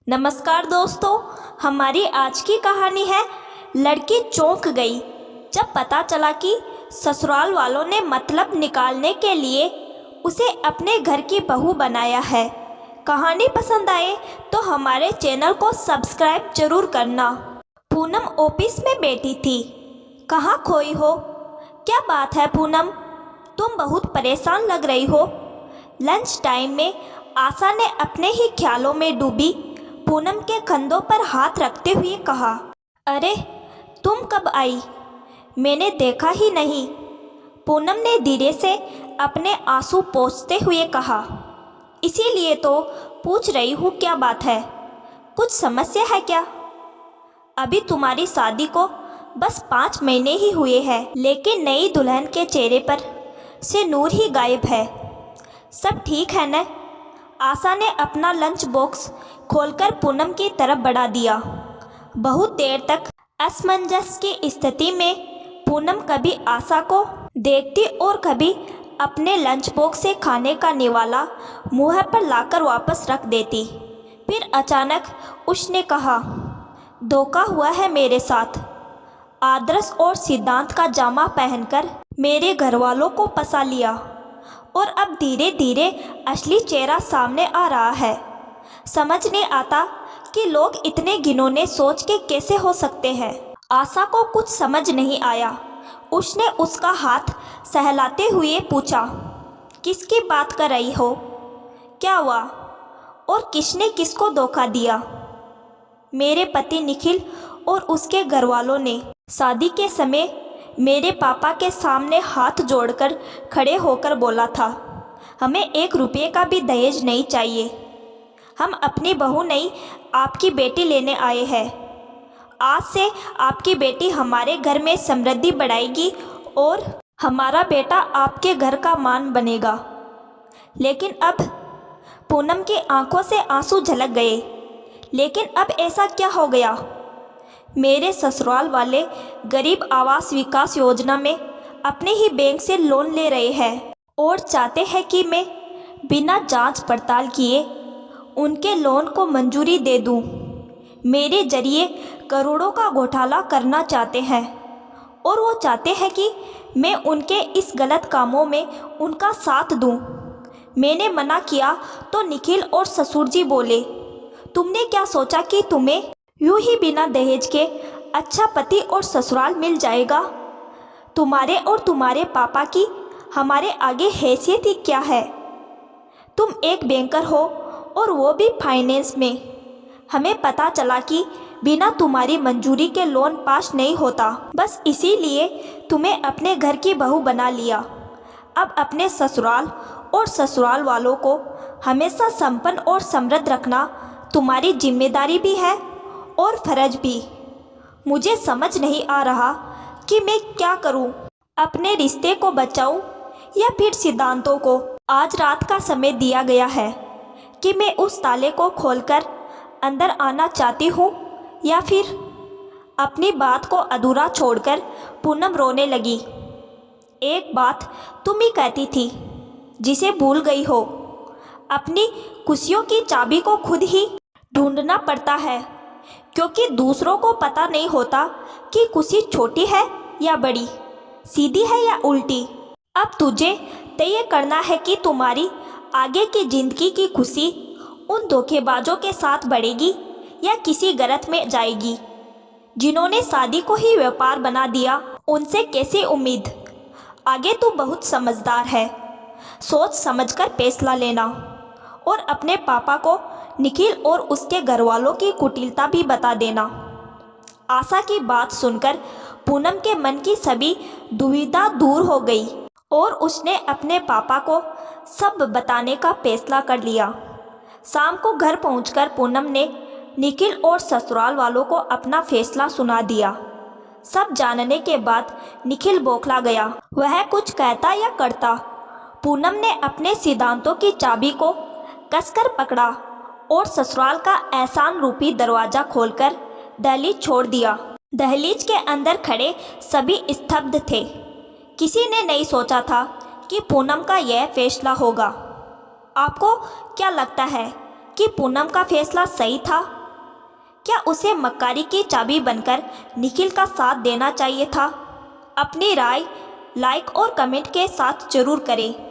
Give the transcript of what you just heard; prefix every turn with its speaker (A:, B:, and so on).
A: नमस्कार दोस्तों, हमारी आज की कहानी है लड़की चौंक गई जब पता चला कि ससुराल वालों ने मतलब निकालने के लिए उसे अपने घर की बहू बनाया है। कहानी पसंद आए तो हमारे चैनल को सब्सक्राइब जरूर करना। पूनम ऑफिस में बैठी थी। कहाँ खोई हो? क्या बात है पूनम, तुम बहुत परेशान लग रही हो। लंच टाइम में आशा ने अपने ही ख्यालों में डूबी पूनम के कंधों पर हाथ रखते हुए कहा, अरे तुम कब आई? मैंने देखा ही नहीं। पूनम ने धीरे से अपने आंसू पोंछते हुए कहा, इसीलिए तो पूछ रही हूँ क्या बात है, कुछ समस्या है क्या? अभी तुम्हारी शादी को बस 5 महीने ही हुए हैं, लेकिन नई दुल्हन के चेहरे पर से नूर ही गायब है। सब ठीक है न? आशा ने अपना लंच बॉक्स खोलकर पूनम की तरफ बढ़ा दिया। बहुत देर तक असमंजस की स्थिति में पूनम कभी आशा को देखती और कभी अपने लंच बॉक्स से खाने का निवाला मुंह पर लाकर वापस रख देती। फिर अचानक उसने कहा, धोखा हुआ है मेरे साथ। आदर्श और सिद्धांत का जामा पहनकर मेरे घर वालों को फंसा लिया और अब धीरे धीरे असली चेहरा सामने आ रहा है। समझ नहीं आता कि लोग इतने घिनौने सोच के कैसे हो सकते हैं। आशा को कुछ समझ नहीं आया। उसने उसका हाथ सहलाते हुए पूछा, किसकी बात कर रही हो? क्या हुआ और किसने किसको धोखा दिया? मेरे पति निखिल और उसके घर वालों ने शादी के समय मेरे पापा के सामने हाथ जोड़कर खड़े होकर बोला था, हमें 1 रुपये का भी दहेज नहीं चाहिए। हम अपनी बहू नहीं, आपकी बेटी लेने आए हैं। आज से आपकी बेटी हमारे घर में समृद्धि बढ़ाएगी और हमारा बेटा आपके घर का मान बनेगा। लेकिन अब पूनम की आंखों से आंसू झलक गए। लेकिन अब ऐसा क्या हो गया? मेरे ससुराल वाले गरीब आवास विकास योजना में अपने ही बैंक से लोन ले रहे हैं और चाहते हैं कि मैं बिना जांच पड़ताल किए उनके लोन को मंजूरी दे दूं। मेरे जरिए करोड़ों का घोटाला करना चाहते हैं और वो चाहते हैं कि मैं उनके इस गलत कामों में उनका साथ दूं। मैंने मना किया तो निखिल और ससुर जी बोले, तुमने क्या सोचा कि तुम्हें यूं ही बिना दहेज के अच्छा पति और ससुराल मिल जाएगा? तुम्हारे और तुम्हारे पापा की हमारे आगे हैसियत ही क्या है? तुम एक बैंकर हो और वो भी फाइनेंस में। हमें पता चला कि बिना तुम्हारी मंजूरी के लोन पास नहीं होता। बस इसीलिए तुम्हें अपने घर की बहू बना लिया। अब अपने ससुराल और ससुराल वालों को हमेशा संपन्न और समृद्ध रखना तुम्हारी जिम्मेदारी भी है और फर्ज भी। मुझे समझ नहीं आ रहा कि मैं क्या करूं, अपने रिश्ते को बचाऊं या फिर सिद्धांतों को। आज रात का समय दिया गया है कि मैं उस ताले को खोलकर अंदर आना चाहती हूं या फिर अपनी बात को अधूरा छोड़कर पूनम रोने लगी। एक बात तुम ही कहती थी जिसे भूल गई हो, अपनी खुशियों की चाबी को खुद ही ढूंढना पड़ता है, क्योंकि दूसरों को पता नहीं होता कि खुशी छोटी है या बड़ी, सीधी है या उल्टी। अब तुझे तय करना है कि तुम्हारी आगे की जिंदगी की खुशी उन धोखेबाजों के साथ बढ़ेगी या किसी गलत में जाएगी जिन्होंने शादी को ही व्यापार बना दिया। उनसे कैसी उम्मीद? आगे तू बहुत समझदार है, सोच समझकर फैसला लेना और अपने पापा को निखिल और उसके घर वालों की कुटिलता भी बता देना। आशा की बात सुनकर पूनम के मन की सभी दुविधा दूर हो गई और उसने अपने पापा को सब बताने का फैसला कर लिया। शाम को घर पहुंचकर पूनम ने निखिल और ससुराल वालों को अपना फैसला सुना दिया। सब जानने के बाद निखिल बौखला गया। वह कुछ कहता या करता। पूनम ने अपने सिद्धांतों की चाबी को कसकर पकड़ा और ससुराल का एहसान रूपी दरवाजा खोलकर दहलीज छोड़ दिया। दहलीज के अंदर खड़े सभी स्तब्ध थे। किसी ने नहीं सोचा था कि पूनम का यह फैसला होगा। आपको क्या लगता है कि पूनम का फैसला सही था? क्या उसे मक्कारी की चाबी बनकर निखिल का साथ देना चाहिए था? अपनी राय लाइक और कमेंट के साथ जरूर करें।